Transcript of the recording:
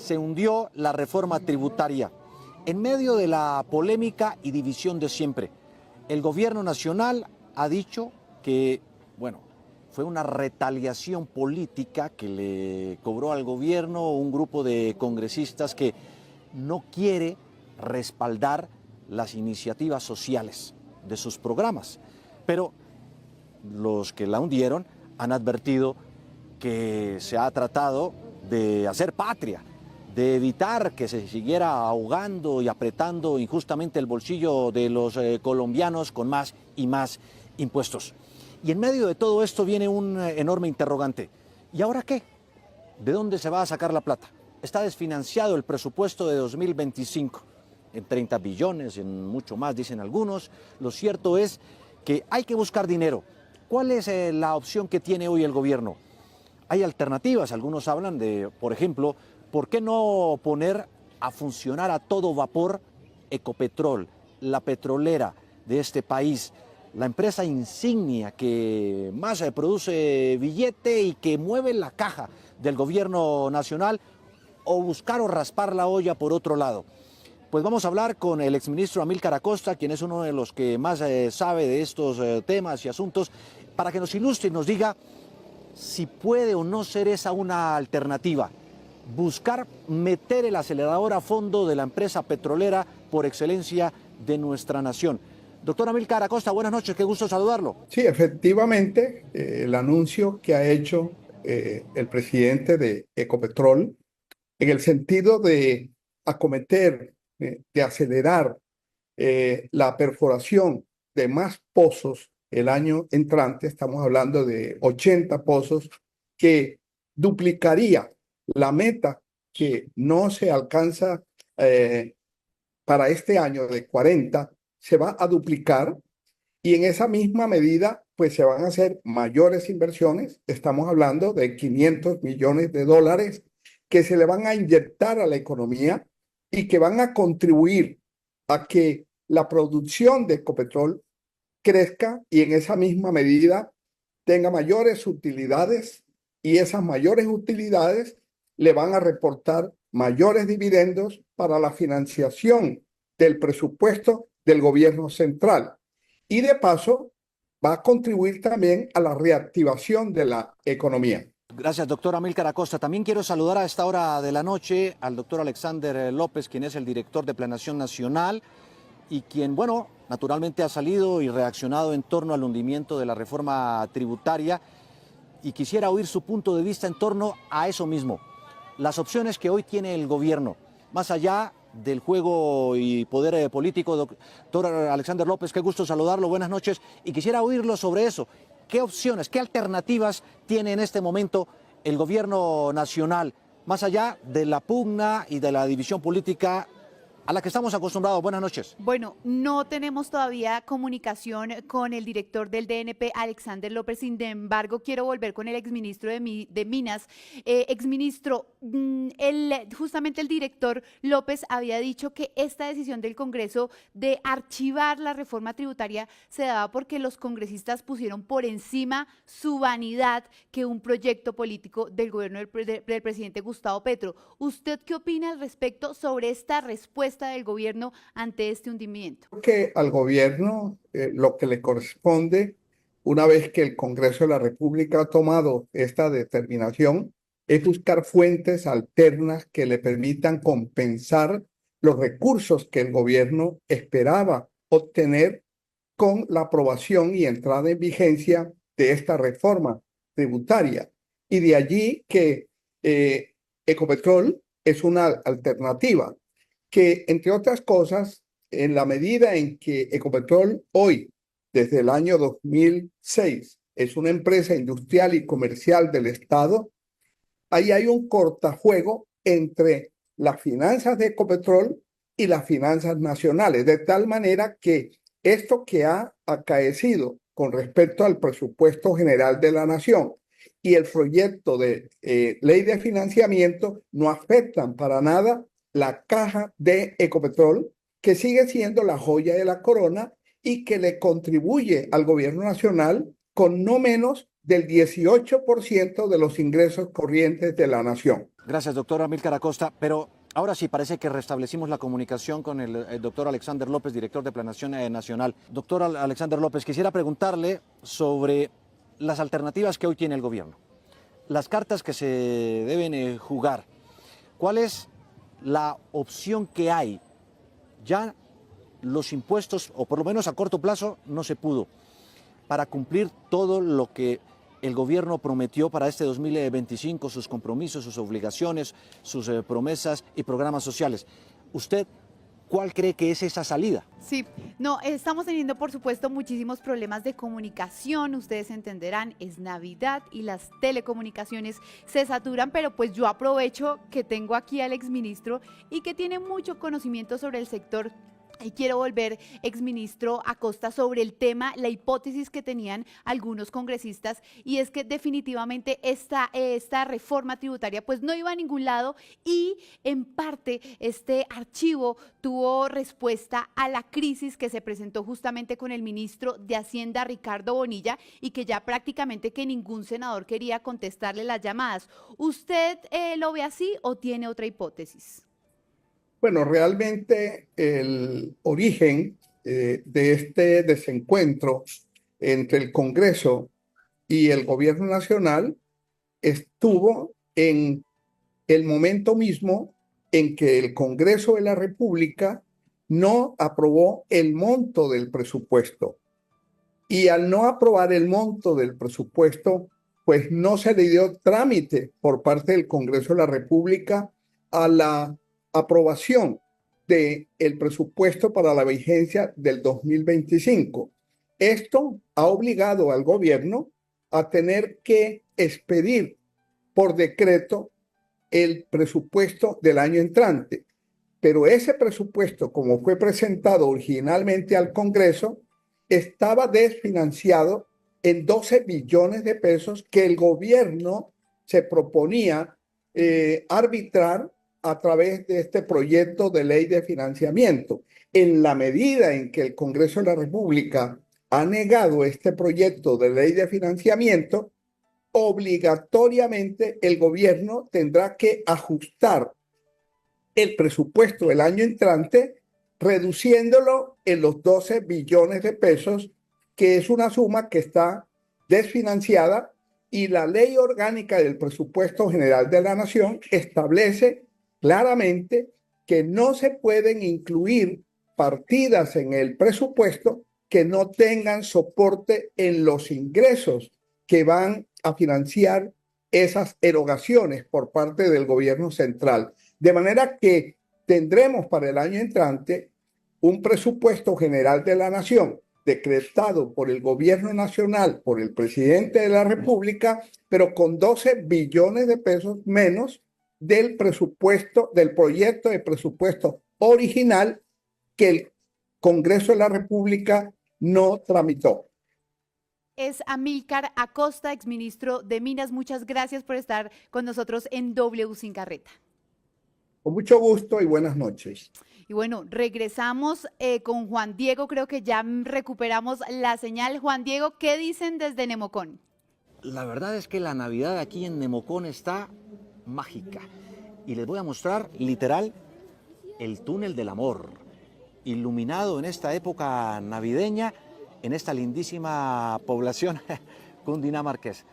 se hundió la reforma tributaria. En medio de la polémica y división de siempre, el gobierno nacional ha dicho que, bueno, fue una retaliación política que le cobró al gobierno un grupo de congresistas que no quiere respaldar las iniciativas sociales de sus programas. Pero los que la hundieron han advertido que se ha tratado de hacer patria, de evitar que se siguiera ahogando y apretando injustamente el bolsillo de los colombianos con más y más impuestos. Y en medio de todo esto viene un enorme interrogante. ¿Y ahora qué? ¿De dónde se va a sacar la plata? Está desfinanciado el presupuesto de 2025 en 30 billones, en mucho más, dicen algunos. Lo cierto es que hay que buscar dinero. ¿Cuál es la opción que tiene hoy el gobierno? Hay alternativas. Algunos hablan de, por ejemplo, ¿por qué no poner a funcionar a todo vapor Ecopetrol, la petrolera de este país, la empresa insignia que más produce billete y que mueve la caja del gobierno nacional, o buscar o raspar la olla por otro lado? Pues vamos a hablar con el exministro Amílcar Acosta, quien es uno de los que más sabe de estos temas y asuntos, para que nos ilustre y nos diga si puede o no ser esa una alternativa. Buscar meter el acelerador a fondo de la empresa petrolera por excelencia de nuestra nación. Doctor Amílcar Acosta, buenas noches, qué gusto saludarlo. Sí, efectivamente, el anuncio que ha hecho el presidente de Ecopetrol en el sentido de acometer, de acelerar la perforación de más pozos el año entrante, estamos hablando de 80 pozos, que duplicaría la meta que no se alcanza para este año de 40, se va a duplicar, y en esa misma medida pues se van a hacer mayores inversiones. Estamos hablando de 500 millones de dólares que se le van a inyectar a la economía y que van a contribuir a que la producción de Ecopetrol crezca y en esa misma medida tenga mayores utilidades, y esas mayores utilidades le van a reportar mayores dividendos para la financiación del presupuesto del gobierno central. Y de paso va a contribuir también a la reactivación de la economía. Gracias, doctor Amílcar Acosta. También quiero saludar a esta hora de la noche al doctor Alexander López, quien es el director de Planeación Nacional y quien, bueno, naturalmente ha salido y reaccionado en torno al hundimiento de la reforma tributaria, y quisiera oír su punto de vista en torno a eso mismo, las opciones que hoy tiene el gobierno, más allá del juego y poder político. Doctor Alexander López, qué gusto saludarlo, buenas noches, y quisiera oírlo sobre eso. ¿Qué opciones, qué alternativas tiene en este momento el gobierno nacional, más allá de la pugna y de la división política a la que estamos acostumbrados? Buenas noches. Bueno, no tenemos todavía comunicación con el director del DNP, Alexander López. Sin embargo, quiero volver con el exministro de Minas. Exministro, justamente el director López había dicho que esta decisión del Congreso de archivar la reforma tributaria se daba porque los congresistas pusieron por encima su vanidad que un proyecto político del gobierno del presidente Gustavo Petro. ¿Usted qué opina al respecto sobre esta respuesta del gobierno ante este hundimiento? Que al gobierno lo que le corresponde, una vez que el Congreso de la República ha tomado esta determinación, es buscar fuentes alternas que le permitan compensar los recursos que el gobierno esperaba obtener con la aprobación y entrada en vigencia de esta reforma tributaria. Y de allí que Ecopetrol es una alternativa que, entre otras cosas, en la medida en que Ecopetrol hoy, desde el año 2006, es una empresa industrial y comercial del Estado, ahí hay un cortafuego entre las finanzas de Ecopetrol y las finanzas nacionales, de tal manera que esto que ha acaecido con respecto al presupuesto general de la nación y el proyecto de ley de financiamiento no afectan para nada la caja de Ecopetrol, que sigue siendo la joya de la corona y que le contribuye al gobierno nacional con no menos del 18% de los ingresos corrientes de la nación. Gracias, doctor Amílcar Acosta. Pero ahora sí, parece que restablecimos la comunicación con el doctor Alexander López, director de Planeación Nacional. Doctor Alexander López, quisiera preguntarle sobre las alternativas que hoy tiene el gobierno, las cartas que se deben jugar. ¿Cuál es la opción que hay? Ya los impuestos, o por lo menos a corto plazo, no se pudo, para cumplir todo lo que el gobierno prometió para este 2025, sus compromisos, sus obligaciones, sus promesas y programas sociales. ¿Usted cuál cree que es esa salida? Sí, no, estamos teniendo por supuesto muchísimos problemas de comunicación, ustedes entenderán, es Navidad y las telecomunicaciones se saturan, pero pues yo aprovecho que tengo aquí al exministro y que tiene mucho conocimiento sobre el sector. Y quiero volver, exministro Acosta, sobre el tema, la hipótesis que tenían algunos congresistas, y es que definitivamente esta reforma tributaria pues no iba a ningún lado, y en parte este archivo tuvo respuesta a la crisis que se presentó justamente con el ministro de Hacienda, Ricardo Bonilla, y que ya prácticamente que ningún senador quería contestarle las llamadas. ¿Usted lo ve así o tiene otra hipótesis? Bueno, realmente el origen de este desencuentro entre el Congreso y el Gobierno Nacional estuvo en el momento mismo en que el Congreso de la República no aprobó el monto del presupuesto. Y al no aprobar el monto del presupuesto, pues no se le dio trámite por parte del Congreso de la República a la aprobación del presupuesto para la vigencia del 2025. Esto ha obligado al gobierno a tener que expedir por decreto el presupuesto del año entrante. Pero ese presupuesto, como fue presentado originalmente al Congreso, estaba desfinanciado en 12 billones de pesos que el gobierno se proponía arbitrar a través de este proyecto de ley de financiamiento. En la medida en que el Congreso de la República ha negado este proyecto de ley de financiamiento, obligatoriamente el gobierno tendrá que ajustar el presupuesto del año entrante, reduciéndolo en los 12 billones de pesos, que es una suma que está desfinanciada, y la Ley Orgánica del Presupuesto General de la Nación establece claramente que no se pueden incluir partidas en el presupuesto que no tengan soporte en los ingresos que van a financiar esas erogaciones por parte del gobierno central. De manera que tendremos para el año entrante un presupuesto general de la Nación decretado por el gobierno nacional, por el presidente de la República, pero con 12 billones de pesos menos del presupuesto, del proyecto de presupuesto original que el Congreso de la República no tramitó. Es Amílcar Acosta, exministro de Minas. Muchas gracias por estar con nosotros en W Sin Carreta. Con mucho gusto y buenas noches. Y bueno, regresamos con Juan Diego, creo que ya recuperamos la señal. Juan Diego, ¿qué dicen desde Nemocón? La verdad es que la Navidad aquí en Nemocón está mágica. Y les voy a mostrar, literal, el túnel del amor, iluminado en esta época navideña, en esta lindísima población cundinamarquesa.